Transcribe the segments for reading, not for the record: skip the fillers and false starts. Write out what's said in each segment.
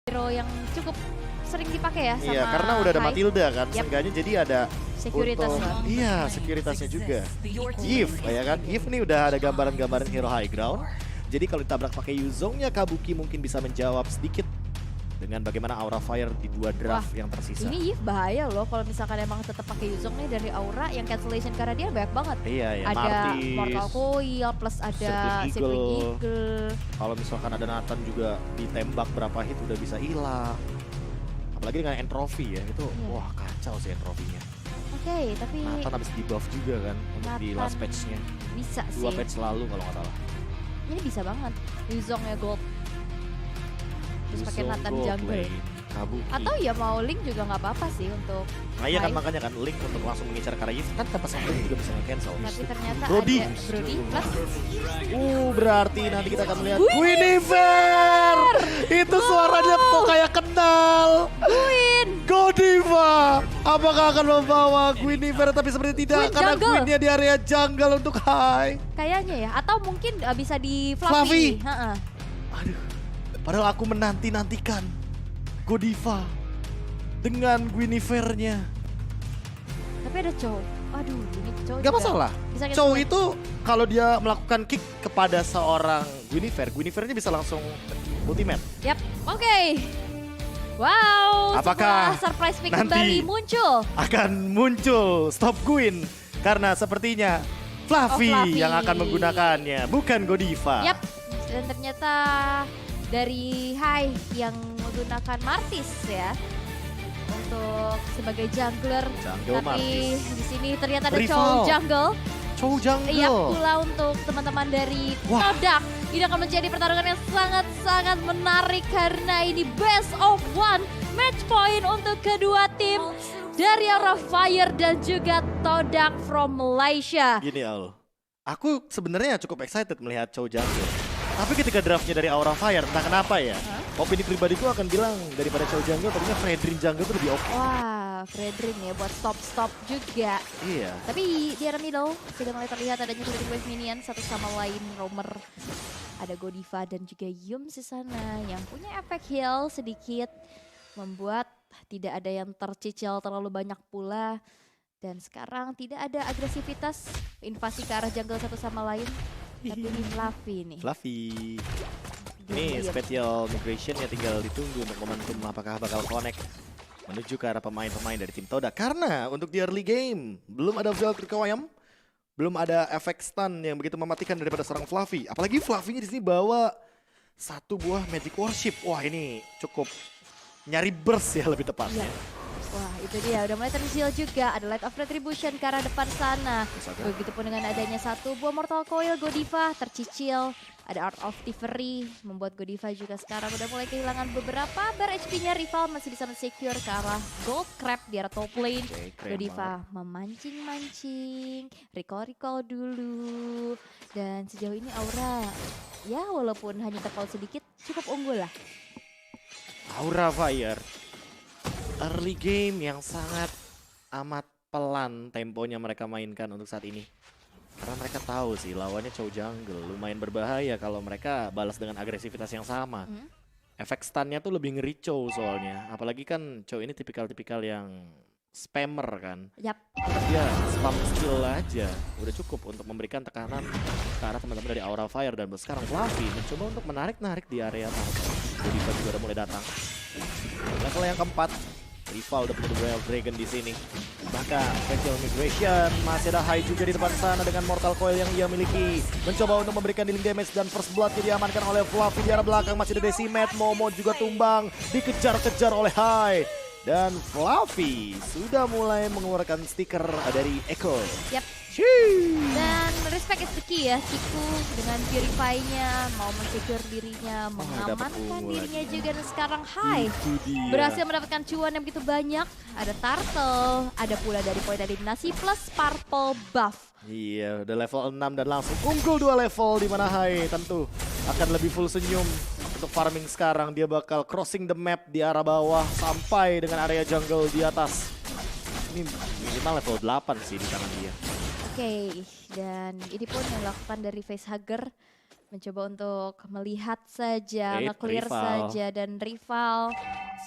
hero yang cukup sering dipakai ya sama Iya, karena udah ada Hai. Matilda kan, Yap. seenggaknya jadi ada Sekuritas untuk, lah. iya, sekuritasnya juga. Yves, ya kan, Yves nih udah ada gambaran-gambaran hero high ground. Jadi kalau ditabrak pakai Yuzongnya, Kabuki mungkin bisa menjawab sedikit dengan bagaimana Aura Fire di 2 draft yang tersisa. Ini Yves bahaya loh kalau misalkan emang tetap pakai Yuzong nih dari Aura yang cancellation karena dia banyak banget. Iya, ya, Ada Martis, Mortal Coil plus ada Circling Circling Eagle. Eagle. Kalau misalkan ada Nathan juga ditembak berapa hit udah bisa hilang. Apalagi dengan entropy ya, itu Iya. wah kacau sih entropy-nya. Oke, tapi Nathan habis di buff juga kan untuk di Nathan last patch-nya. bisa 2 sih. patch lalu kalau nggak salah. Ini bisa banget. Yuzongnya gold. Terus pakai Yuzong Nathan gold jungle. lane, Kabuki. Atau ya mau Link juga nggak apa-apa sih untuk Nah iya kan Hai. makanya kan Link untuk langsung mengincar karena Yves kan tanpa sampai juga bisa nge-cancel. tapi ternyata Brody. ada Brody plus Berarti nanti kita akan melihat Guinevere. Itu suaranya kok kayak kenal. Queen. Godiva. Apakah akan membawa Guinevere tapi seperti tidak Queen karena jungle. Queennya di area jungle untuk high. Kayaknya ya, atau mungkin bisa di Fluffy. Fluffy. Heeh. Aduh. Padahal aku menanti-nantikan Godiva dengan Guinevere-nya. Tapi ada Chow. Aduh, ini Chow Gak juga masalah. bisa cancel Chow lane. itu kalau dia melakukan kick kepada seorang Guinevere, Guinevere-nya bisa langsung ultimate. Yap, oke. Wow, Apakah sebuah surprise pick nanti kembali muncul. Akan muncul Stop Queen karena sepertinya Fluffy, Fluffy. yang akan menggunakannya, bukan Godiva. Yap, dan ternyata dari Hai yang menggunakan Martis ya untuk sebagai jungler. Jungle Tapi Martis. di sini ternyata ada Rival. Chow jungle. Chow jungle. Iya pula untuk teman-teman dari Wah. Todak. Ini akan menjadi pertarungan yang sangat-sangat menarik karena ini best of 1 match point untuk kedua tim dari Aura Fire dan juga Todak from Malaysia. Gini Al, aku sebenarnya cukup excited melihat Chow jungle. Tapi ketika draftnya dari Aura Fire, entah kenapa ya, opini pribadiku akan bilang daripada Chow jungle, tadinya Fredrin jungle itu lebih oke. Wah, Fredrin ya buat stop-stop juga. Iya. Tapi di area middle sudah mulai terlihat adanya Shooting Wave Minion satu sama lain roamer. Ada Godiva dan juga Yums di sana yang punya efek heal sedikit. Membuat tidak ada yang tercicil terlalu banyak pula. Dan sekarang tidak ada agresivitas invasi ke arah jungle satu sama lain. Tapi ini Fluffy nih. Fluffy. Dia Ini diam. special migration ya tinggal ditunggu untuk momentum apakah bakal connect menuju ke arah pemain-pemain dari tim Toda. Karena untuk di early game belum ada Velvet Kawayam, belum ada efek stun yang begitu mematikan daripada seorang Fluffy. Apalagi Fluffy-nya di sini bawa satu buah Magic Worship. Wah ini cukup nyari burst ya lebih tepatnya. Iya. Wah itu dia udah mulai tercicil juga. Ada Light of Retribution ke arah depan sana. Misalkan. Begitupun dengan adanya satu buah Mortal Coil Godiva tercicil. Ada Art of Thievery membuat Godiva juga sekarang udah mulai kehilangan beberapa bar HP-nya. Rival masih bisa men-secure ke arah Gold Crab di arah top lane. Oke, keren Godiva memancing-mancing, recall-recall dulu. Dan sejauh ini Aura ya walaupun hanya terpaut sedikit cukup unggul lah. Aura Fire. Early game yang sangat amat pelan temponya mereka mainkan untuk saat ini. Karena mereka tahu sih lawannya Chow jungle lumayan berbahaya kalau mereka balas dengan agresivitas yang sama. Efek stunnya tuh lebih ngeri Chow soalnya. Apalagi kan Chow ini tipikal-tipikal yang spammer kan. Yap. Dia spam skill aja udah cukup untuk memberikan tekanan ke arah teman-teman dari Aura Fire. Dan sekarang Fluffy mencoba untuk menarik-narik di area market. Godiva juga udah mulai datang. Level yang keempat. Rival udah punya Wild Dragon di sini. Bahkan Special Migration masih ada Hai juga di depan sana dengan Mortal Coil yang ia miliki. Mencoba untuk memberikan dealing damage dan First Blood diamankan oleh Fluffy di arah belakang. Masih ada Decimat, Momo juga tumbang. Dikejar-kejar oleh Hai. Dan Fluffy sudah mulai mengeluarkan stiker dari Echo. Yap. Sheesh. Dan respect is the key ya, Ciku dengan purify-nya, mau men-secure dirinya, dapat mengamankan ungu dirinya lagi. juga. Dan sekarang Hai Itu dia. berhasil mendapatkan cuan yang begitu banyak. Ada Turtle, ada pula dari poin eliminasi plus Purple Buff. Iya, udah level 6 dan langsung unggul 2 level di mana Hai tentu akan lebih full senyum. Untuk farming sekarang dia bakal crossing the map di arah bawah sampai dengan area jungle di atas. Ini minimal level 8 sih di tangan dia. Oke, dan ini pun yang dilakukan dari facehugger mencoba untuk melihat saja, Wait, nge-clear rival. saja, dan rival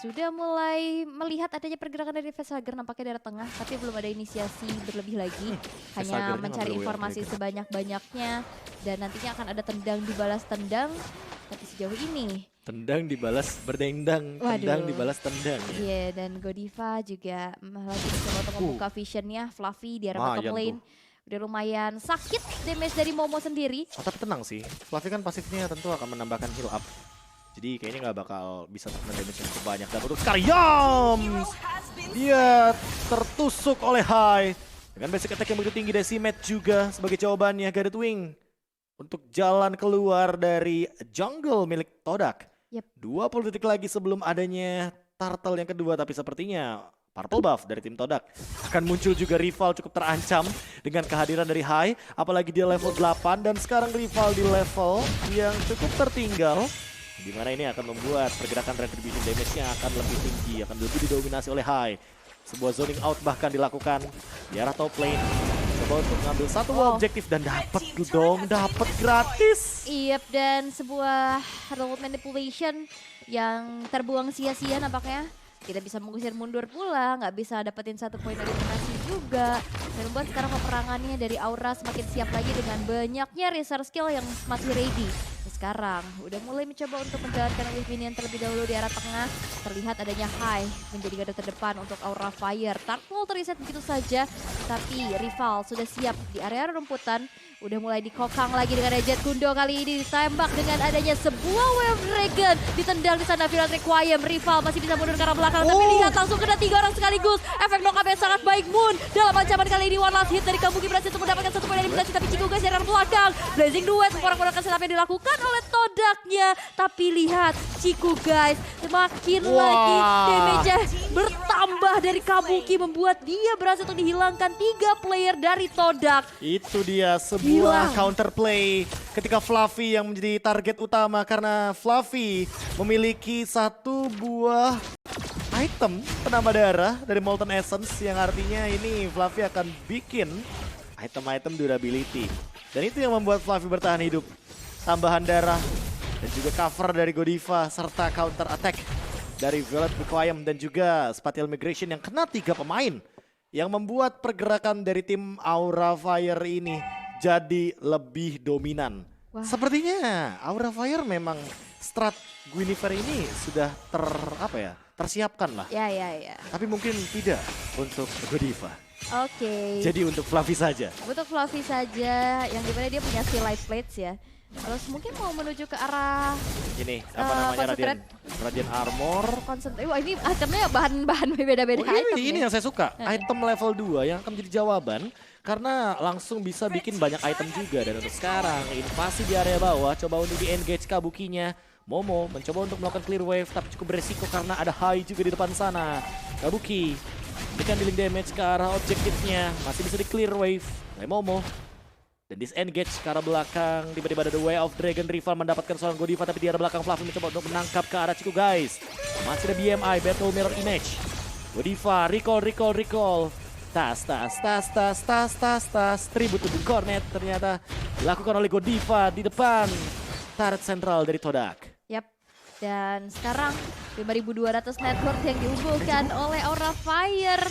sudah mulai melihat adanya pergerakan dari Facehugger nampaknya dari tengah, tapi belum ada inisiasi berlebih lagi. Hanya Facehugger-nya mencari ngambil informasi Wave Breaker. sebanyak-banyaknya, dan nantinya akan ada tendang dibalas tendang, tapi sejauh ini Tendang dibalas berdendang, tendang waduh. dibalas tendang. Iya, dan Godiva juga lagi mencoba untuk membuka visionnya. Fluffy di arah bottom Lumayan lane. Udah lumayan sakit damage dari Momo sendiri. Oh, tapi tenang sih, Fluffy kan pasifnya tentu akan menambahkan heal up. Jadi kayaknya nggak bakal bisa nge-damage yang cukup banyak. Dan untuk sekarang Yams! Dia tertusuk oleh Hai. Dengan basic attack yang begitu tinggi, Decimat juga sebagai jawabannya. Guided Wing untuk jalan keluar dari jungle milik Todak. Yep. 20 detik lagi sebelum adanya turtle yang kedua, tapi sepertinya purple buff dari tim Todak akan muncul juga. Rival cukup terancam dengan kehadiran dari Hai, apalagi dia level 8 dan sekarang rival di level yang cukup tertinggal, di mana ini akan membuat pergerakan retribution damage-nya akan lebih tinggi, akan lebih didominasi oleh Hai. Sebuah zoning out bahkan dilakukan di arah top lane. Coba untuk ngambil satu objektif dan dapat gratis. Iya, dan sebuah role manipulation yang terbuang sia-sia nampaknya. Tidak bisa mengusir mundur pula, nggak bisa dapetin satu poin eliminasi juga. Dan membuat sekarang peperangannya dari Aura semakin siap lagi dengan banyaknya resource skill yang masih ready. Sekarang udah mulai mencoba untuk menjalankan wave minion terlebih dahulu di arah tengah. Terlihat adanya Hai menjadi garda terdepan untuk Aura Fire. Turtle terreset begitu saja, tapi rival sudah siap di area rumputan. Udah mulai dikokang lagi dengan Jet Kundo, kali ini ditembak dengan adanya sebuah Wave Dragon. Ditendang di sana Virat Requiem, rival masih bisa mundur ke arah belakang. Tapi lihat langsung kena 3 orang sekaligus. Efek knock-up yang sangat baik. Moon dalam ancaman kali ini one last hit dari Kabuki berhasil untuk mendapatkan satu poin eliminasi. Tapi Chico guys dari arah belakang. Blazing Duet memporak-porandakan setup yang dilakukan oleh Todaknya. Tapi lihat Chico guys semakin lagi damage-nya bertambah dari Kabuki, membuat dia berhasil untuk dihilangkan 3 player dari Todak. Itu dia sebuah counterplay ketika Fluffy yang menjadi target utama, karena Fluffy memiliki satu buah item penambah darah dari Molten Essence yang artinya ini Fluffy akan bikin item-item durability. Dan itu yang membuat Fluffy bertahan hidup. Tambahan darah dan juga cover dari Godiva serta counter attack dari Violet Requiem dan juga Spatial Migration yang kena 3 pemain, yang membuat pergerakan dari tim Aura Fire ini jadi lebih dominan. Wah. Sepertinya Aura Fire memang strat Guinevere ini sudah tersiapkan lah. Ya. Tapi mungkin tidak untuk Godiva. Oke. Jadi untuk Fluffy saja. Untuk Fluffy saja, yang dimana dia punya si light plates ya. Terus mungkin mau menuju ke arah Ini apa namanya, Radiant Armor. wah ini itemnya bahan-bahan beda-beda Oh, item ini nih. yang saya suka. Item level 2 yang akan menjadi jawaban karena langsung bisa bikin banyak item juga. Dan untuk sekarang invasi di area bawah, coba untuk di-engage Kabukinya. Momo mencoba untuk melakukan clear wave tapi cukup beresiko karena ada Hai juga di depan sana. Kabuki berikan dealing damage ke arah objektifnya, masih bisa di clear wave oleh Momo. Dan disengage ke arah belakang, tiba-tiba ada The Way of Dragon. Rival mendapatkan seorang Godiva, tapi di arah belakang Fluffy mencoba untuk menangkap ke arah Chico guys. Masih ada BMI, Battle Mirror Image. Godiva, recall. Tas. Tribute to the Cornet ternyata dilakukan oleh Godiva di depan turret sentral dari Todak. Yap. Dan sekarang 5.200 network yang diunggulkan oleh Aura Fire.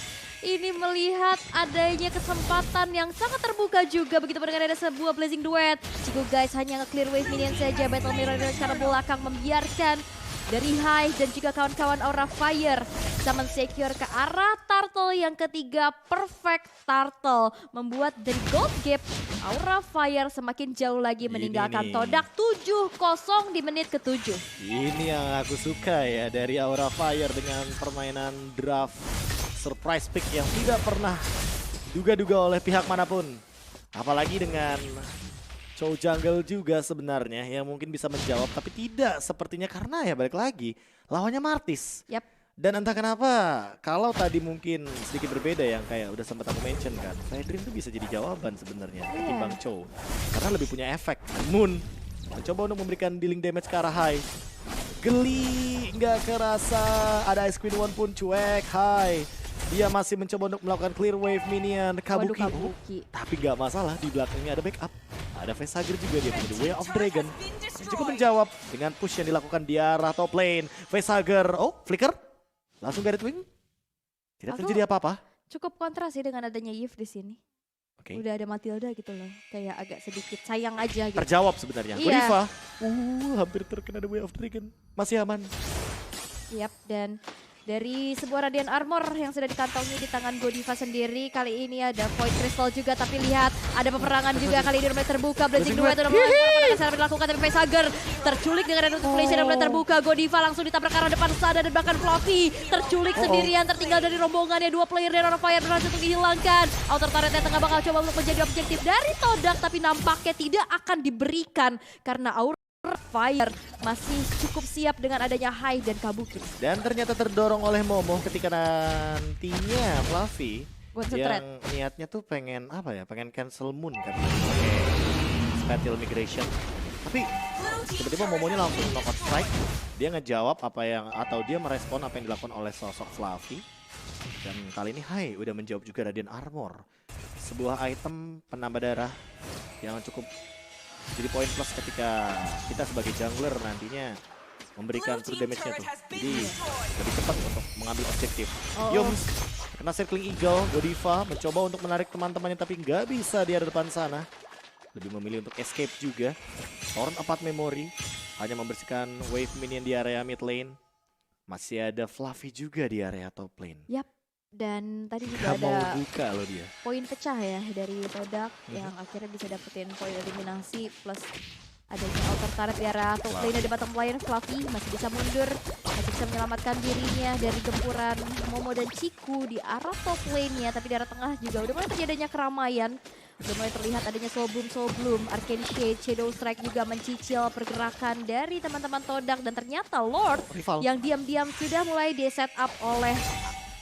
Ini melihat adanya kesempatan yang sangat terbuka juga. Begitu mendengar ada sebuah Blazing Duet. Chico guys hanya nge-clear wave minion saja. Battle Mirror secara belakang membiarkan dari Hai dan juga kawan-kawan Aura Fire bisa men-secure ke arah Turtle yang ketiga. Perfect Turtle membuat dari gold gap Aura Fire semakin jauh lagi meninggalkan Todak 7-0 di menit ke-7. Ini yang aku suka ya dari Aura Fire dengan permainan draft surprise pick yang tidak pernah duga-duga oleh pihak manapun. Apalagi dengan Chow Jungle juga sebenarnya yang mungkin bisa menjawab, tapi tidak sepertinya karena ya balik lagi lawannya Martis. Yap. Dan entah kenapa kalau tadi mungkin sedikit berbeda yang kayak udah sempat aku mention kan, Dream tuh bisa jadi jawaban sebenarnya ketimbang Chow karena lebih punya efek. Moon mencoba untuk memberikan dealing damage ke arah Hai. Geli nggak kerasa, ada Ice Queen One pun cuek. Hai, dia masih mencoba untuk melakukan clear wave minion Kabuki. Waduh, Kabuki. Tapi nggak masalah, di belakangnya ada backup. Ada Facehager juga, dia punya The Way of Dragon. Cukup menjawab dengan push yang dilakukan di arah top lane. Facehager, oh flicker. Langsung Garret Wing. Tidak terjadi apa-apa. Cukup kontras sih dengan adanya Yves di sini. Oke. Udah ada Matilda gitu loh. Kayak agak sedikit sayang aja gitu. Terjawab sebenarnya. Iya. Godiva. Hampir terkena The Way of Dragon. Masih aman. Yap, dan dari sebuah Radiant Armor yang sudah dikantongi di tangan Godiva sendiri. Kali ini ada Void Crystal juga, tapi lihat ada peperangan juga. Kali ini mulai terbuka. Blazing Duet udah mulai cara dilakukan, tapi Facehager terculik dengan Radiant Inflation yang mulai terbuka. Godiva langsung ditabrak ke arah depan sana, dan bahkan Fluffy terculik sendirian, tertinggal dari rombongannya. Dua player dari Aura Fire berhasil untuk dihilangkan. Outer turretnya tengah bakal coba untuk menjadi objektif dari Todak, tapi nampaknya tidak akan diberikan karena Aura Fire masih cukup siap dengan adanya Hai dan Kabuki. Dan ternyata terdorong oleh Momo ketika nantinya Fluffy yang niatnya tuh pengen apa ya, pengen cancel Moon kan, pakai Spatial Migration. Tapi tiba-tiba Momonya langsung knockout strike. Dia ngejawab apa yang, atau dia merespon apa yang dilakukan oleh sosok Fluffy. Dan kali ini Hai udah menjawab juga Radiant Armor. Sebuah item penambah darah yang cukup jadi poin plus ketika kita sebagai jungler nantinya memberikan true damage-nya tuh. Jadi lebih cepat untuk mengambil objektif. Yums kena circling eagle, Godiva mencoba untuk menarik teman-temannya tapi nggak bisa di area depan sana. Lebih memilih untuk escape juga. Torn apart memory, hanya membersihkan wave minion di area mid lane. Masih ada Fluffy juga di area top lane. Yap. Dan tadi juga Gak ada mau buka loh dia. poin pecah ya dari Todak yang akhirnya bisa dapetin poin eliminasi plus adanya outer turret di arah top lane di bottom lane. Fluffy masih bisa mundur, masih bisa menyelamatkan dirinya dari gempuran Momo dan Ciku di arah top lane-nya, tapi di arah tengah juga udah mulai terjadinya keramaian. Udah mulai terlihat adanya Soul Bloom, Arcane Shade, Shadow Strike juga mencicil pergerakan dari teman-teman Todak, dan ternyata Lord yang diam-diam sudah mulai di-set up oleh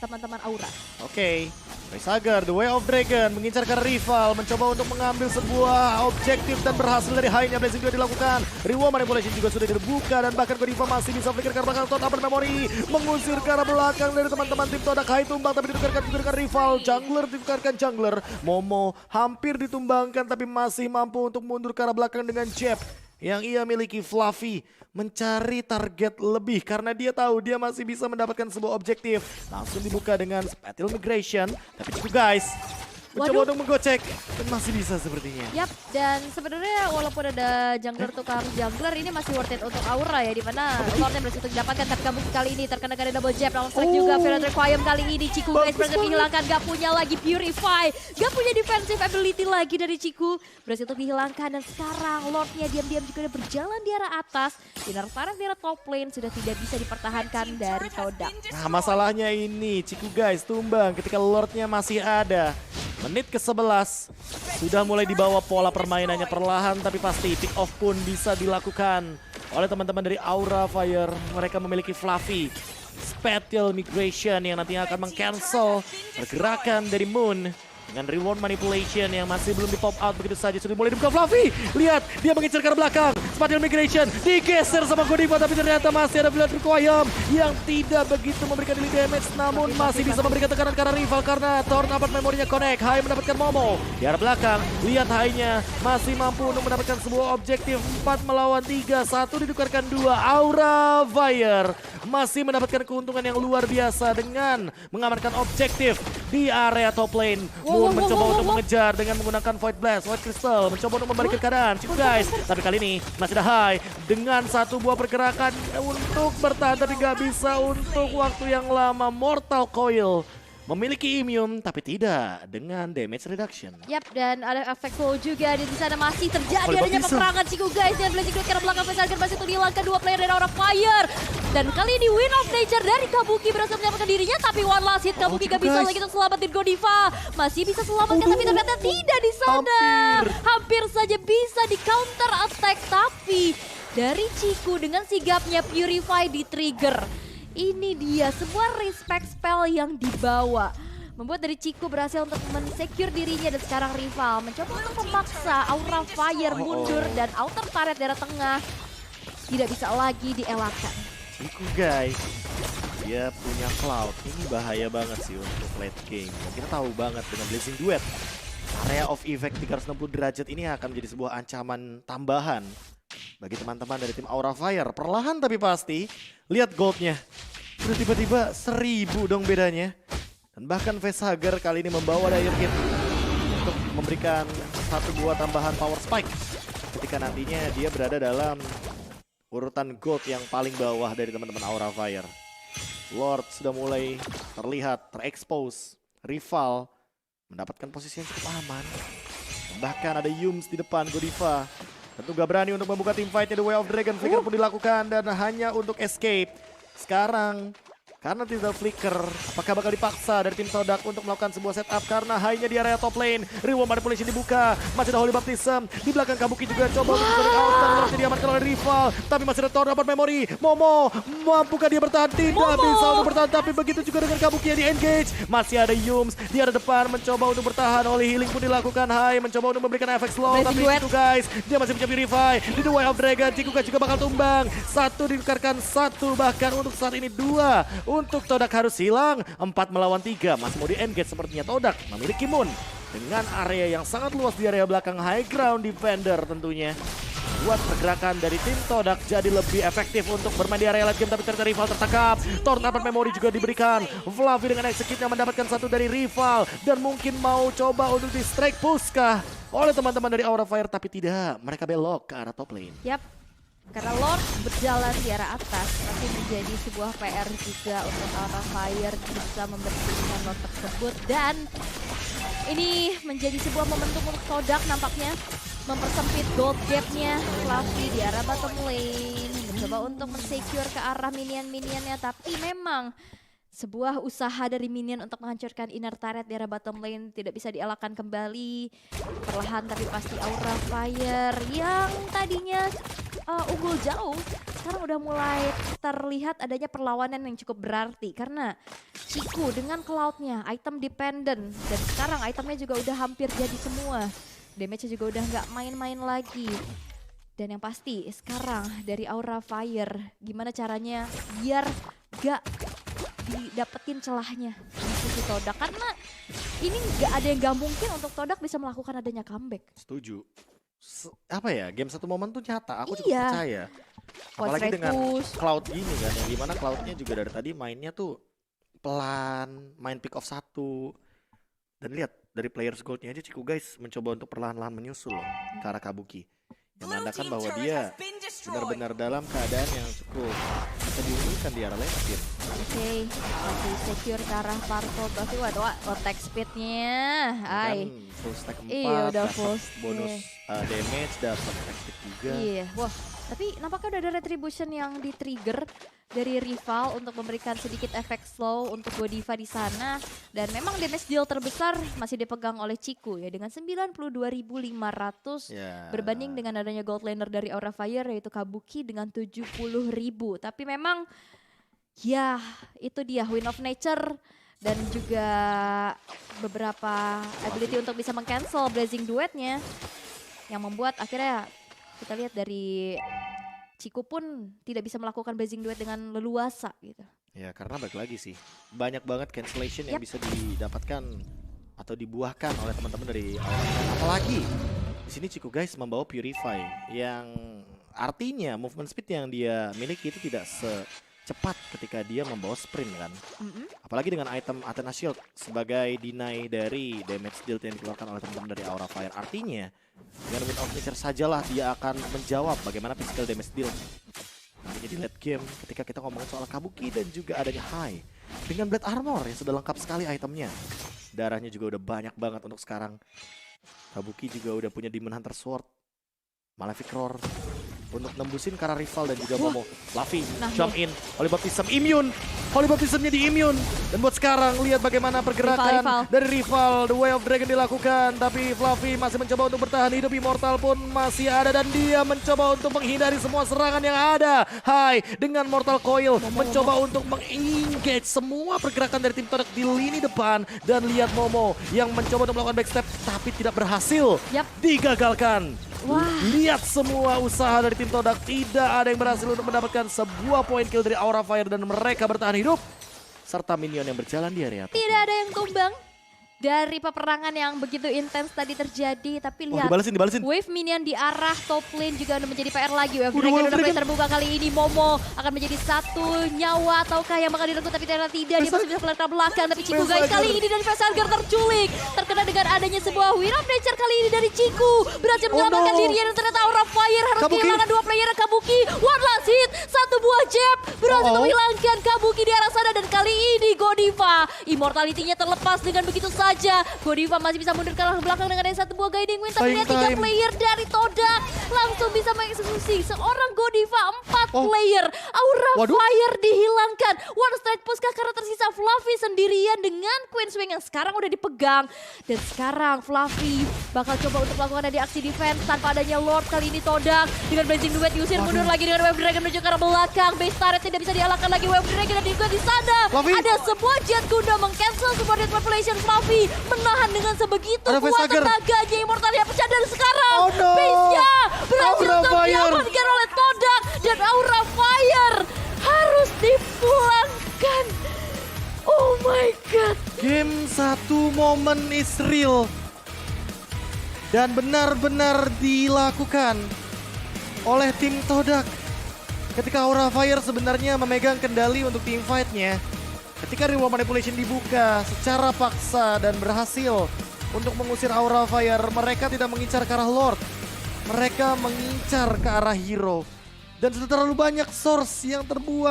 teman-teman Aura. Oke, Facehager, The Way of Dragon mengincar ke rival, mencoba untuk mengambil sebuah objektif dan berhasil dari high-nya. Blazing juga dilakukan. Reward Manipulation juga sudah dibuka, dan bahkan Godiva masih bisa flicker ke belakang. Torn Apart Memory mengusir ke arah belakang dari teman-teman tim Todak. Hai tumbang tapi ditukarkan juga dengan rival. Jungler ditukarkan jungler. Momo hampir ditumbangkan tapi masih mampu untuk mundur ke arah belakang dengan jab yang ia miliki. Fluffy mencari target lebih karena dia tahu dia masih bisa mendapatkan sebuah objektif. Langsung dibuka dengan Spatial Migration, tapi cukup guys. Mencoba untuk menggocek dan masih bisa sepertinya. Yap, dan sebenarnya walaupun ada jungler tukar jungler, ini masih worth it untuk Aura ya, dimana Lordnya berhasil didapatkan, tapi Kabuki kali ini terkena dari double jab, langsung strike juga. Feral Requiem kali ini Ciku guys berhasil dihilangkan, gak punya lagi Purify, gak punya defensive ability lagi dari Ciku, berhasil untuk dihilangkan, dan sekarang Lordnya diam-diam juga udah berjalan di arah atas. Inner turret di arah top lane sudah tidak bisa dipertahankan dari Todak. Nah masalahnya ini Ciku guys tumbang ketika Lordnya masih ada. Menit ke-11 sudah mulai dibawa pola permainannya perlahan, tapi pasti pick off pun bisa dilakukan oleh teman-teman dari Aura Fire. Mereka memiliki Fluffy, Spatial Migration yang nantinya akan meng-cancel pergerakan dari Moon. Dengan Reward Manipulation yang masih belum di-pop out begitu saja, sudah mulai dibuka Fluffy. Lihat, dia mengincar ke arah belakang. Spatial Migration digeser sama Godiva, tapi ternyata masih ada Feral Requiem yang tidak begitu memberikan daily damage, namun masih bisa memberikan tekanan ke arah rival karena Torn Apart Memory-nya connect. Hai mendapatkan Momo di arah belakang. Lihat Hai-nya masih mampu untuk mendapatkan sebuah objektif. 4 melawan 3, 1 ditukarkan 2. Aura Fire masih mendapatkan keuntungan yang luar biasa dengan mengamankan objektif di area top lane. Moon mencoba untuk mengejar dengan menggunakan Void Blast, Void Crystal, mencoba untuk membalikan keadaan. Cukup guys, tapi kali ini masih ada Hai dengan satu buah pergerakan untuk bertahan, tapi gak bisa untuk waktu yang lama. Mortal Coil memiliki immune tapi tidak dengan damage reduction. Yap, dan ada efek flow juga di sana, masih terjadi adanya peperangan Ciku guys, dan Blazing Duet karena belakang Facehager masih untuk dihilangkan dua player dari Aura Fire. Dan kali ini Win of Nature dari Kabuki berhasil menyelamatkan dirinya, tapi one last hit Kabuki gak bisa lagi untuk selamatin Godiva. Masih bisa selamatkan tapi ternyata tidak di sana. Hampir saja bisa di counter attack, tapi dari Ciku dengan sigapnya Purify di trigger. Ini dia sebuah respect spell yang dibawa, membuat dari Ciku berhasil untuk men-secure dirinya, dan sekarang rival mencoba untuk memaksa Aura Fire mundur dan outer turret daerah tengah tidak bisa lagi dielakkan. Ciku guys, dia punya Cloud, ini bahaya banget sih untuk late game. Kita tahu banget dengan Blazing Duet. area of effect 360 derajat ini akan menjadi sebuah ancaman tambahan bagi teman-teman dari tim Aura Fire. Perlahan tapi pasti, lihat goldnya. Udah tiba-tiba 1000 dong bedanya. Dan bahkan Facehugger kali ini membawa Dire Kit untuk memberikan 1 buah tambahan power spike. Ketika nantinya dia berada dalam urutan gold yang paling bawah dari teman-teman Aura Fire. Lord sudah mulai terlihat, terekspos. Rival mendapatkan posisi yang cukup aman. Bahkan ada Yums di depan, Godiva. Tentu gak berani untuk membuka tim fight-nya. The Way of Dragon Flicker pun dilakukan dan hanya untuk escape. Sekarang karena tidak flicker, apakah bakal dipaksa dari tim Todak untuk melakukan sebuah setup karena hanya di area top lane. Reward manipulation dibuka, masih ada Holy Baptism. Di belakang Kabuki juga coba untuk mencari out dan langsung diamankan oleh rival. Tapi masih ada Thor dapat memori. Momo, mampukah dia bertahan? Tidak bisa untuk bertahan, tapi begitu juga dengan Kabuki yang di-engage. Masih ada Yums di arah depan mencoba untuk bertahan. Oleh healing pun dilakukan. Hai, mencoba untuk memberikan efek slow. Tapi itu guys, dia masih punya Purify. Di The Way of Dragon, Chikuga juga bakal tumbang. 1 ditukarkan 1, bahkan untuk saat ini 2. Untuk Todak harus hilang, 4 melawan 3. Masih mau di-engage sepertinya Todak memiliki Moon. Dengan area yang sangat luas di area belakang high ground defender tentunya. Buat pergerakan dari tim Todak jadi lebih efektif untuk bermain di area late game. Tapi ternyata rival tertangkap. Thor dapat memori juga diberikan. Fluffy dengan execute-nya mendapatkan 1 dari rival. Dan mungkin mau coba untuk di-strike push kah oleh teman-teman dari Aura Fire. Tapi tidak, mereka belok ke arah top lane. Yap. Karena Lord berjalan di arah atas pasti menjadi sebuah PR juga untuk Aura Fire bisa membersihkan Lord tersebut. Dan ini menjadi sebuah momentum untuk Todak nampaknya mempersempit gold gap-nya. Fluffy di arah bottom lane mencoba untuk mensecure ke arah minion-minionnya, tapi memang sebuah usaha dari minion untuk menghancurkan inner turret di arah bottom lane tidak bisa dielakkan kembali. Perlahan tapi pasti Aura Fire yang tadinya unggul jauh sekarang udah mulai terlihat adanya perlawanan yang cukup berarti karena Chiku dengan cloud-nya item dependent dan sekarang itemnya juga udah hampir jadi semua. Damage-nya juga udah nggak main-main lagi. Dan yang pasti sekarang dari Aura Fire gimana caranya biar gak didapetin celahnya di sisi Todak. Karena ini gak ada yang gak mungkin untuk Todak bisa melakukan adanya comeback. Setuju. Apa ya, game satu momen tuh nyata, aku cukup percaya. Apalagi dengan Cloud gini kan, yang dimana Cloudnya juga dari tadi mainnya tuh pelan, main pick off 1. Dan lihat, dari players goldnya aja Ciku guys mencoba untuk perlahan-lahan menyusul loh ke arah Kabuki. Yang menandakan bahwa dia benar-benar dalam keadaan yang cukup bisa diunggulkan di arah lane. Oke, masih secure ke arah Parto, tapi waduh, attack speednya, full stack 4, iya udah full bonus damage, dapat attack speed juga. Iya, wah, tapi nampaknya udah ada retribution yang di-trigger dari rival untuk memberikan sedikit efek slow untuk Godiva di sana. Dan memang damage deal terbesar masih dipegang oleh Chiku ya dengan 92.500 berbanding dengan adanya gold laner dari Aura Fire yaitu Kabuki dengan 70.000. Tapi memang ya itu dia win of nature dan juga beberapa ability untuk bisa meng-cancel Blazing Duet-nya yang membuat akhirnya kita lihat dari Chiku pun tidak bisa melakukan Blazing Duet dengan leluasa gitu. Ya karena balik lagi sih, banyak banget cancellation yang bisa didapatkan atau dibuahkan oleh teman-teman dari apalagi di sini Chiku guys membawa Purify yang artinya movement speed yang dia miliki itu tidak secepat ketika dia membawa sprint kan. Apalagi dengan item Athena Shield sebagai deny dari damage deal yang dikeluarkan oleh teman-teman dari Aura Fire. Artinya dengan win of nature sajalah dia akan menjawab bagaimana physical damage deal. Nantinya di late game ketika kita ngomongin soal Kabuki dan juga adanya Hai dengan Blade Armor yang sudah lengkap sekali itemnya. Darahnya juga udah banyak banget untuk sekarang. Kabuki juga udah punya Demon Hunter Sword, Malefic Roar untuk nembusin ke arah rival dan juga Momo. Fluffy jump in, Holy Baptism immune. Holy Baptismnya di immune. Dan buat sekarang lihat bagaimana pergerakan dari rival. The Way of Dragon dilakukan, tapi Fluffy masih mencoba untuk bertahan hidup. Immortal pun masih ada dan dia mencoba untuk menghindari semua serangan yang ada. Hai dengan Mortal Coil mencoba untuk meng-engage semua pergerakan dari tim Todak di lini depan. Dan lihat Momo yang mencoba untuk melakukan backstep tapi tidak berhasil. Digagalkan. Wah. Lihat semua usaha dari tim Todak, tidak ada yang berhasil untuk mendapatkan sebuah point kill dari Aura Fire dan mereka bertahan hidup serta minion yang berjalan di area. Tidak ada yang tumbang dari peperangan yang begitu intens tadi terjadi. Tapi Wah, lihat, dibalesin. wave minion di arah top lane juga udah menjadi PR lagi. Wave Udah, Dragon Wave udah mulai Dragon. terbuka kali ini. Momo akan menjadi satu nyawa ataukah yang bakal direnggut, tapi ternyata tidak. Dia masih bisa melangkah belakang, tapi Ciku guys kali ini dari Vesager terculik. Terkena dengan adanya sebuah Wyrm Nature kali ini dari Ciku. Berhasil menyelamatkan dirinya dan ternyata Aura Fire harus Kabuki. kehilangan 2 player Kabuki. One last hit, satu buah jab berhasil menghilangkan Kabuki di arah sana. Dan kali ini Godiva immortality-nya terlepas dengan begitu saja. Godiva masih bisa mundur ke arah belakang dengan satu buah guiding wind. Tapi lihat 3 player dari Todak langsung bisa mengeksekusi seorang Godiva 4 player. Aura Fire dihilangkan. One strike push karena tersisa Fluffy sendirian dengan Queen Swing yang sekarang udah dipegang. Dan sekarang Fluffy bakal coba untuk melakukan aksi defense tanpa adanya Lord. Kali ini Todak dengan Blazing Duet diusir mundur lagi dengan Wave Dragon menuju ke arah belakang. Base turret tidak bisa dialahkan lagi. Wave Dragon dan juga di sana ada sebuah jet kuda meng-cancel subordinate population. Fluffy menahan dengan sebegitu kuat tenaganya. Immortality pecah dan sekarang base-nya berhasil untuk diamankan oleh Todak. Dan Aura Fire harus dipulangkan. Oh my god. Game 1 momen is real. Dan benar-benar dilakukan oleh tim Todak. Ketika Aura Fire sebenarnya memegang kendali untuk team fight-nya. Ketika reward manipulation dibuka secara paksa dan berhasil untuk mengusir Aura Fire, mereka tidak mengincar ke arah Lord. Mereka mengincar ke arah hero. Dan sudah terlalu banyak source yang terbuang.